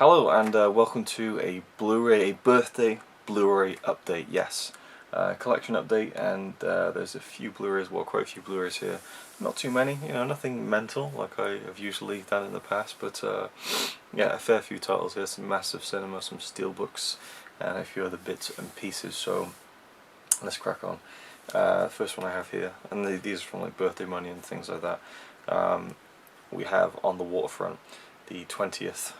Hello and welcome to a Blu-ray, a birthday Blu-ray update. Yes, collection update, and there's a few Blu-rays, well, quite a few Blu-rays here. Not too many, you know, nothing mental like I have usually done in the past, but yeah, a fair few titles here. Some massive cinema, some steelbooks, and a few other bits and pieces. So let's crack on. First one I have here, and these are from like birthday money and things like that. We have On the Waterfront, the 20th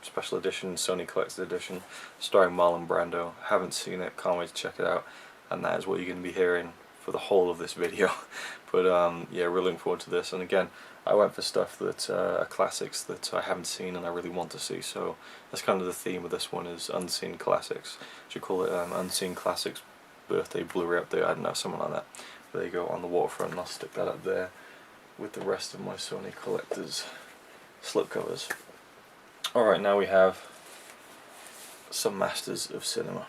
special edition, Sony Collector's Edition, starring Marlon Brando. Haven't seen it, can't wait to check it out, and that is what you're going to be hearing for the whole of this video. But yeah, really looking forward to this. And again, I went for stuff that are classics that I haven't seen and I really want to see, so that's kind of the theme of this one, is unseen classics. Should call it Unseen Classics Birthday Blu-ray Update, I don't know, something like that. But there you go, On the Waterfront, and I'll stick that up there with the rest of my Sony Collector's slipcovers. Alright, now we have some masters of cinema.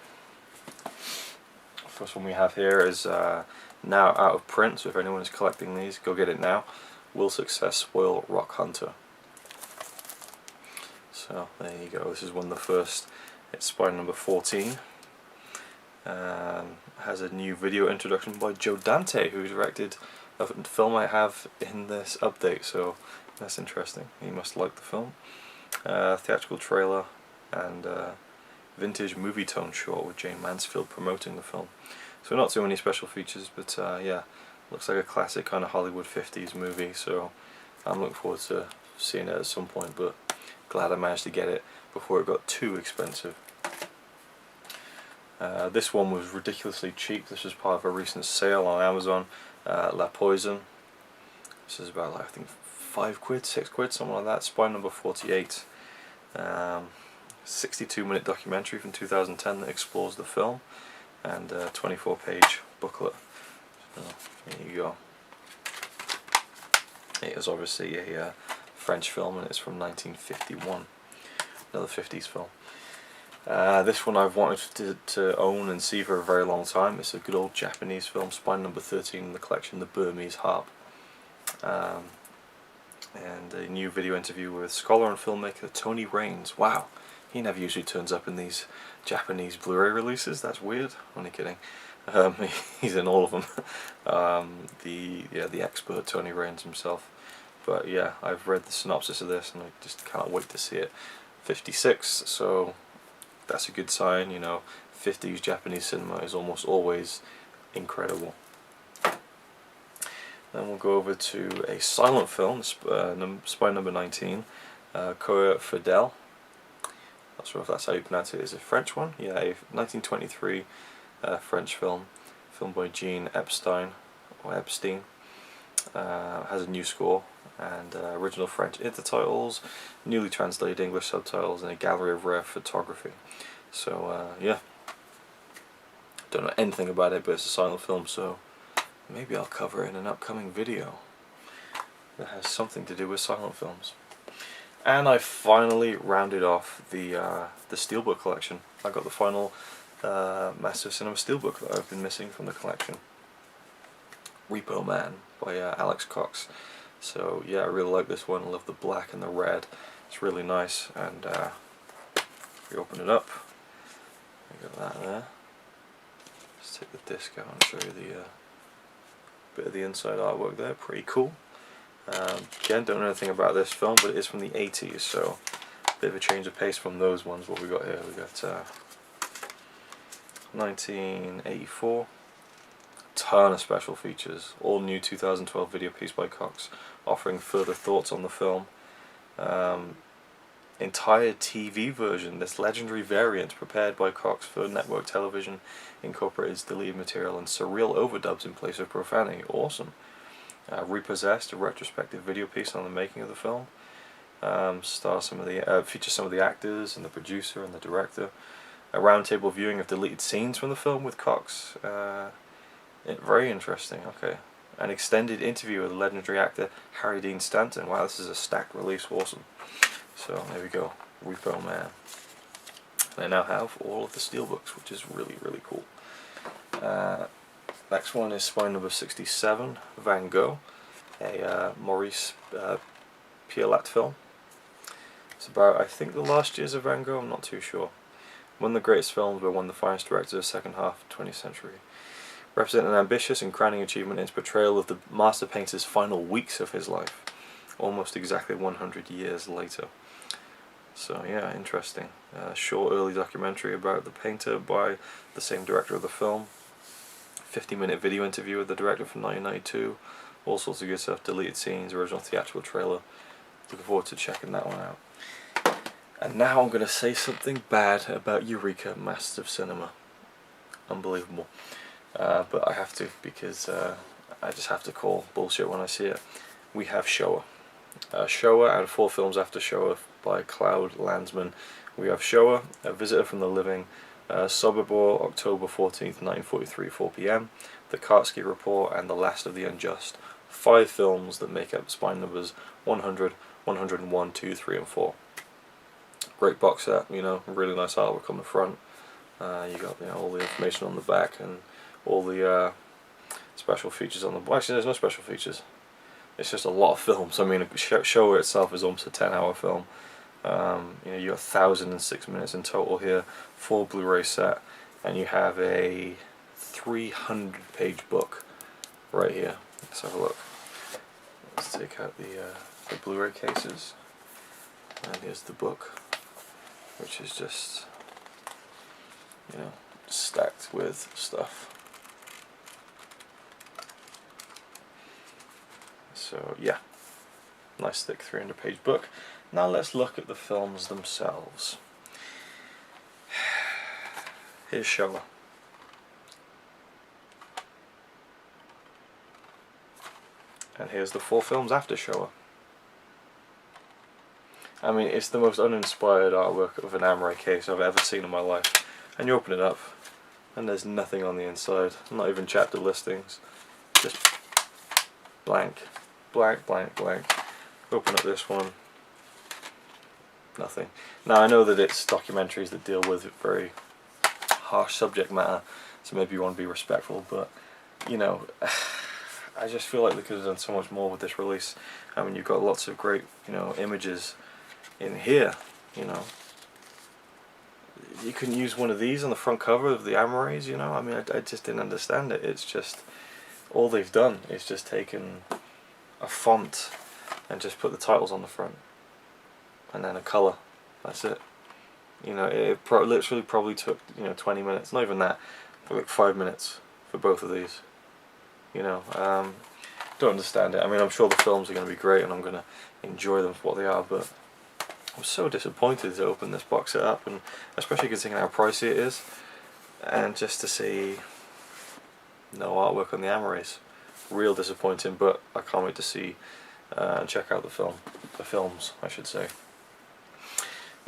First one we have here is now out of print, so if anyone is collecting these, go get it now. Will Success Spoil Rock Hunter? So there you go, this is one of the first. It's spine number 14. Has a new video introduction by Joe Dante, who directed a film I have in this update, so that's interesting. You must like the film. Theatrical trailer and vintage movie tone short with Jane Mansfield promoting the film. So not too many special features, but yeah, looks like a classic kind of Hollywood 50s movie, so I'm looking forward to seeing it at some point, but glad I managed to get it before it got too expensive. This one was ridiculously cheap. This was part of a recent sale on Amazon. La Poison. This is about, like, I think £5, £6, something like that. Spine number 48. 62-minute documentary from 2010 that explores the film, and 24-page booklet. So there you go. It is obviously a French film, and it's from 1951. Another 50s film. This one I've wanted to own and see for a very long time. It's a good old Japanese film, spine number 13 in the collection, The Burmese Harp. And a new video interview with scholar and filmmaker Tony Raines. Wow, he never usually turns up in these Japanese Blu-ray releases. That's weird. Only kidding. He's in all of them. The expert Tony Raines himself. But yeah, I've read the synopsis of this and I just can't wait to see it. 56, so that's a good sign. You know, 50s Japanese cinema is almost always incredible. Then we'll go over to a silent film, spine number 19, Coeur Fidèle. Not sure if that's how you pronounce it. Is it a French one? Yeah, a 1923 French film, filmed by Jean Epstein, or Epstein. Has a new score and original French intertitles, newly translated English subtitles, and a gallery of rare photography. So yeah, don't know anything about it, but it's a silent film, so maybe I'll cover it in an upcoming video that has something to do with silent films. And I finally rounded off the steelbook collection. I got the final Master Cinema steelbook that I've been missing from the collection. Repo Man by Alex Cox. So yeah, I really like this one. I love the black and the red. It's really nice. And if you open it up, you got that there. Let's take the disc out and show you the bit of the inside artwork there. Pretty cool. Again, don't know anything about this film, but it is from the 80s, so a bit of a change of pace from those ones. What we got here, we got 1984. Ton of special features. All new 2012 video piece by Cox, offering further thoughts on the film. Entire TV version, this legendary variant prepared by Cox for network television, incorporates deleted material and surreal overdubs in place of profanity. Awesome. Repossessed, a retrospective video piece on the making of the film. Features some of the actors and the producer and the director. A roundtable viewing of deleted scenes from the film with Cox. Very interesting. Okay. An extended interview with legendary actor Harry Dean Stanton. Wow, this is a stacked release. Awesome. So there we go, Repo Man. And I now have all of the steelbooks, which is really, really cool. Next one is spine number 67, Van Gogh, a Maurice Pialat film. It's about, I think, the last years of Van Gogh, I'm not too sure. One of the greatest films by one of the finest directors of the second half of the 20th century. Representing an ambitious and crowning achievement in its portrayal of the master painter's final weeks of his life, almost exactly 100 years later. So yeah, interesting. Short early documentary about the painter by the same director of the film. 50-minute video interview with the director from 1992. All sorts of good stuff, deleted scenes, original theatrical trailer. Looking forward to checking that one out. And now I'm going to say something bad about Eureka Masters of Cinema. Unbelievable. But I have to, because I just have to call bullshit when I see it. We have Showa. Showa and 4 films after Showa by Cloud Landsman. We have Showa, A Visitor from the Living, Sobibor, October 14th, 1943, 4 p.m, The Kartsky Report, and The Last of the Unjust. 5 films that make up spine numbers 100, 101, 2, 3, and 4. Great box set, you know, really nice artwork on the front. You got, you know, all the information on the back and all the special features on the back. Actually, there's no special features. It's just a lot of films. I mean, Showa itself is almost a 10-hour film. You know, you got 1,006 minutes in total here, 4 Blu-ray set, and you have a 300-page book right here. Let's have a look. Let's take out the Blu-ray cases, and here's the book, which is just, you know, stacked with stuff. So yeah, nice thick 300-page book. Now let's look at the films themselves. Here's Showa. And here's the 4 films after Showa. I mean, it's the most uninspired artwork of an Amore case I've ever seen in my life. And you open it up, and there's nothing on the inside. Not even chapter listings. Just blank. Blank, blank, blank. Open up this one. Nothing. Now I know that it's documentaries that deal with very harsh subject matter, so maybe you want to be respectful, but you know, I just feel like they could have done so much more with this release. I mean, you've got lots of great, you know, images in here, you know. You can use one of these on the front cover of the Amores, you know. I mean, I just didn't understand it. It's just, all they've done is just taken a font and just put the titles on the front, and then a colour. That's it. You know, it literally probably took, you know, 20 minutes, not even that, but like 5 minutes for both of these. You know, don't understand it. I mean, I'm sure the films are going to be great and I'm going to enjoy them for what they are, but I'm so disappointed to open this box set up, and especially considering how pricey it is, and just to see no artwork on the Amores. Real disappointing, but I can't wait to see and check out the films, I should say.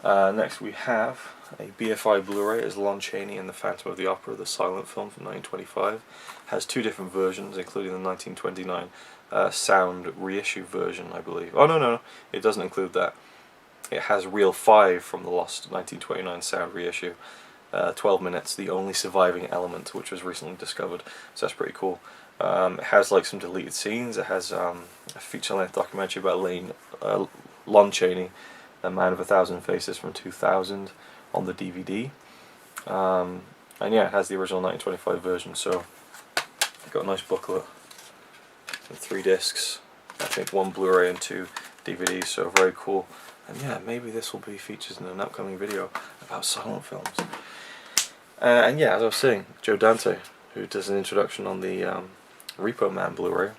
Next we have a BFI Blu-ray as Lon Chaney and the Phantom of the Opera, the silent film from 1925. Has 2 different versions, including the 1929 sound reissue version, I believe. Oh no, it doesn't include that. It has Reel 5 from the lost 1929 sound reissue. 12 minutes, the only surviving element, which was recently discovered, so that's pretty cool. It has like some deleted scenes. It has a feature-length documentary about Lon Chaney, A Man of a Thousand Faces from 2000 on the DVD. And yeah, it has the original 1925 version, so I've got a nice booklet and 3 discs, I think 1 Blu-ray and 2 DVDs, so very cool. And yeah, maybe this will be featured in an upcoming video about silent films. And yeah, as I was saying, Joe Dante, who does an introduction on the Repo Man Blu-ray,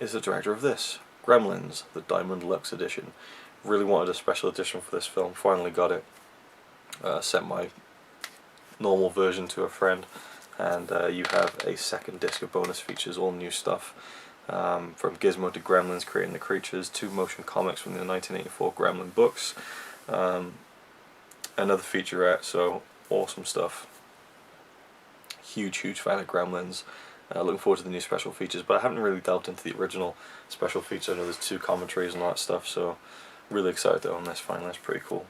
is the director of this, Gremlins, the Diamond Lux edition. Really wanted a special edition for this film, finally got it. Sent my normal version to a friend, and you have a 2nd disc of bonus features, all new stuff. From Gizmo to Gremlins, Creating the Creatures, 2 motion comics from the 1984 Gremlin books, another featurette, so awesome stuff. Huge fan of Gremlins. Looking forward to the new special features, but I haven't really delved into the original special features. I know there's 2 commentaries and all that stuff, so really excited to own this finally. That's pretty cool.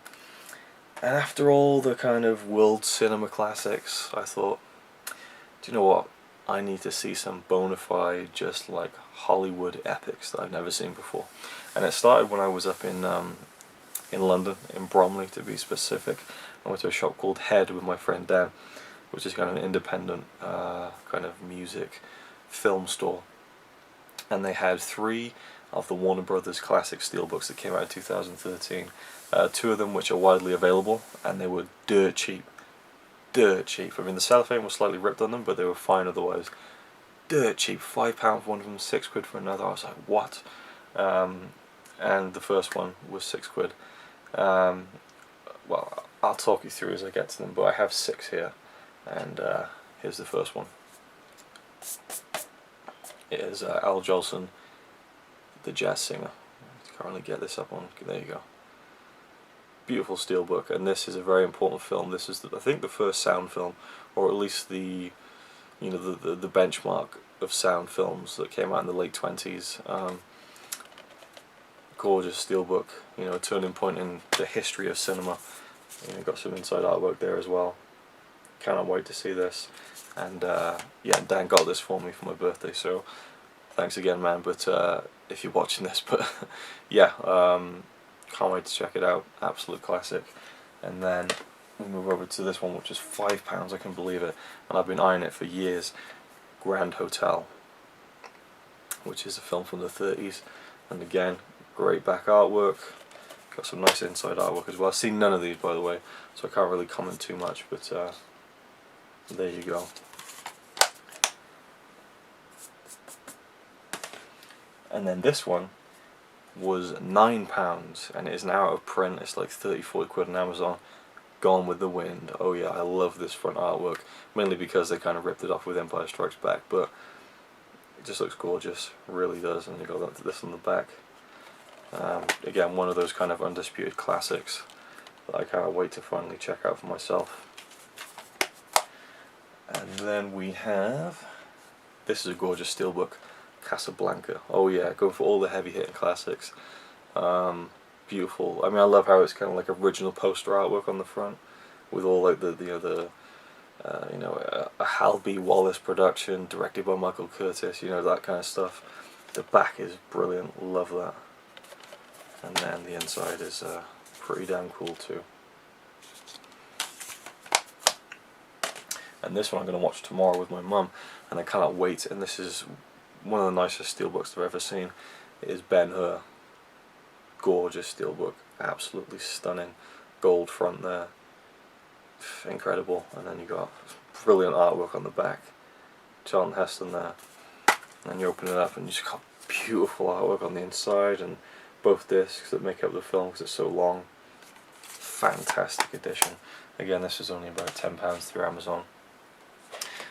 And after all the kind of world cinema classics, I thought, do you know what? I need to see some bona fide, just like Hollywood epics that I've never seen before. And it started when I was up in in London, in Bromley to be specific. I went to a shop called Head with my friend Dan, which is kind of an independent kind of music film store, and they had 3 of the Warner Brothers classic steelbooks that came out in 2013. 2 of them which are widely available, and they were dirt cheap. Dirt cheap. I mean, the cellophane was slightly ripped on them, but they were fine otherwise. Dirt cheap. £5 for one of them, £6 for another. I was like, what? And the first one was £6. Well, I'll talk you through as I get to them, but I have 6 here, and here's the first one. It is Al Jolson, the jazz singer. Can't really get this up on. There you go. Beautiful steelbook, and this is a very important film. This is, I think, the first sound film, or at least the benchmark of sound films that came out in the late 20s. Gorgeous steelbook, a turning point in the history of cinema. Got some inside artwork there as well. Cannot wait to see this. And yeah, Dan got this for me for my birthday, so thanks again, man. But if you're watching this, but yeah, can't wait to check it out. Absolute classic. And then we move over to this one, which is £5. I can believe it, and I've been eyeing it for years. Grand Hotel, which is a film from the 30s, and again, great back artwork. Got some nice inside artwork as well. I've seen none of these, by the way, so I can't really comment too much, but there you go. And then this one was £9, and it is now out of print. It's like 30-40 quid on Amazon. Gone with the Wind. Oh yeah, I love this front artwork, mainly because they kind of ripped it off with Empire Strikes Back, but it just looks gorgeous, really does. And you got this on the back. Again, one of those kind of undisputed classics that I can't wait to finally check out for myself. And then we have, this is a gorgeous steelbook, Casablanca. Oh yeah, go for all the heavy hitting classics. Beautiful. I mean, I love how it's kind of like original poster artwork on the front, with all like a Hal B. Wallace production, directed by Michael Curtis. That kind of stuff. The back is brilliant. Love that. And then the inside is pretty damn cool too. And this one I'm going to watch tomorrow with my mum, and I cannot wait. And this is one of the nicest steelbooks I've ever seen. It is Ben-Hur. Gorgeous steelbook, absolutely stunning. Gold front there, incredible. And then you got brilliant artwork on the back. Charlton Heston there. And you open it up and you just got beautiful artwork on the inside, and both discs that make up the film because it's so long. Fantastic edition. Again, this was only about £10 through Amazon.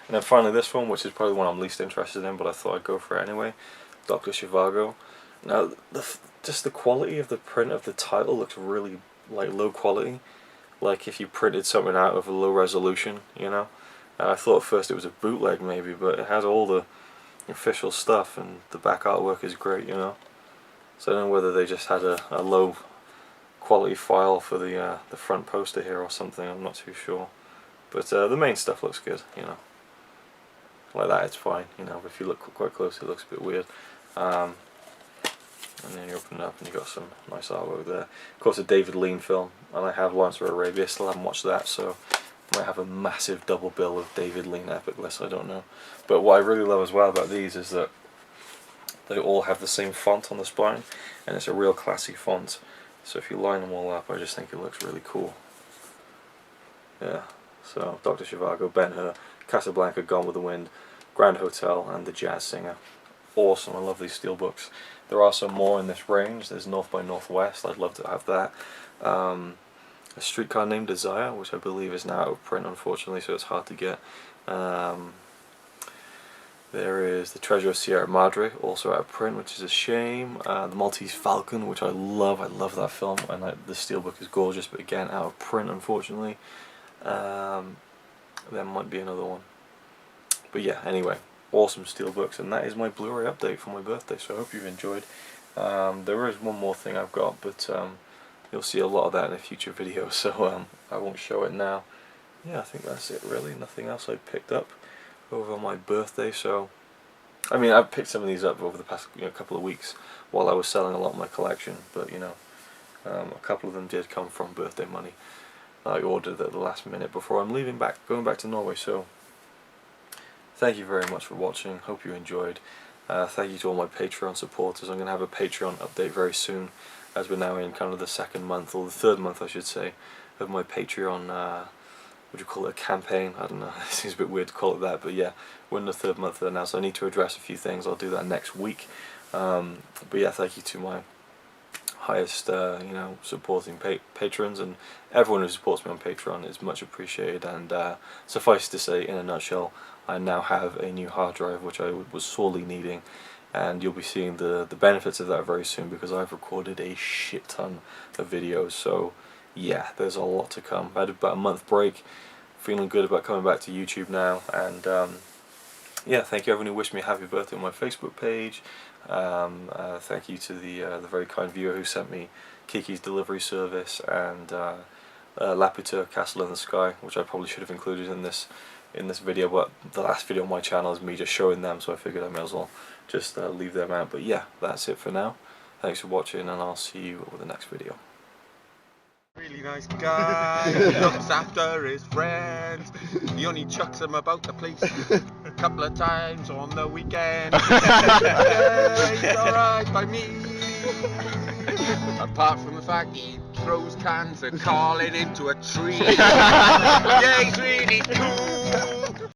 And then finally this one, which is probably the one I'm least interested in, but I thought I'd go for it anyway. Dr. Zhivago. Now, just the quality of the print of the title looks really like low quality, like if you printed something out of a low resolution, I thought at first it was a bootleg maybe, but it has all the official stuff, and the back artwork is great, So I don't know whether they just had a low quality file for the front poster here or something. I'm not too sure, but the main stuff looks good, Like that, it's fine, but if you look quite close, it looks a bit weird. And then you open it up and you got some nice artwork there. Of course, a David Lean film, and I have Lawrence of Arabia. Still haven't watched that, so I might have a massive double bill of David Lean epic lists. I don't know. But what I really love as well about these is that they all have the same font on the spine, and it's a real classy font. So if you line them all up, I just think it looks really cool. Yeah. So Dr. Zhivago, Ben-Hur, Casablanca, Gone with the Wind, Grand Hotel, and The Jazz Singer. Awesome. I love these steelbooks. There are some more in this range. There's North by Northwest. I'd love to have that. A Streetcar Named Desire, which I believe is now out of print, unfortunately, so it's hard to get. There is The Treasure of Sierra Madre, also out of print, which is a shame. The Maltese Falcon, which I love that film, and the steelbook is gorgeous, but again out of print, unfortunately. There might be another one, but yeah, anyway, awesome steelbooks, and that is my Blu-ray update for my birthday, so I hope you've enjoyed. There is one more thing I've got, but you'll see a lot of that in a future video, so I won't show it now. Yeah, I think that's it really. Nothing else I picked up over my birthday. So I mean, I've picked some of these up over the past couple of weeks while I was selling a lot of my collection, but A couple of them did come from birthday money I ordered at the last minute before I'm going back to Norway. So thank you very much for watching. Hope you enjoyed. Thank you to all my Patreon supporters. I'm going to have a Patreon update very soon, as we're now in kind of the second month, or the third month I should say, of my Patreon, would you call it a campaign? I don't know, it seems a bit weird to call it that, but yeah, we're in the third month of that now, so I need to address a few things. I'll do that next week. But yeah, thank you to my highest, supporting patrons, and everyone who supports me on Patreon is much appreciated. And suffice to say, in a nutshell, I now have a new hard drive, which I was sorely needing, and you'll be seeing the benefits of that very soon, because I've recorded a shit ton of videos. So yeah, there's a lot to come. I had about a month break, feeling good about coming back to YouTube now. And yeah, thank you everyone who wished me a happy birthday on my Facebook page. Thank you to the very kind viewer who sent me Kiki's delivery service, and Laputa Castle in the Sky, which I probably should have included in this video, but the last video on my channel is me just showing them, so I figured I may as well just leave them out. But yeah, that's it for now. Thanks for watching, and I'll see you with the next video. Really nice guy, he looks after his friends, he only chucks them about the place a couple of times on the weekend. Yeah, he's alright by me, apart from the fact he throws cans of Carlin into a tree. Yeah, he's really cool.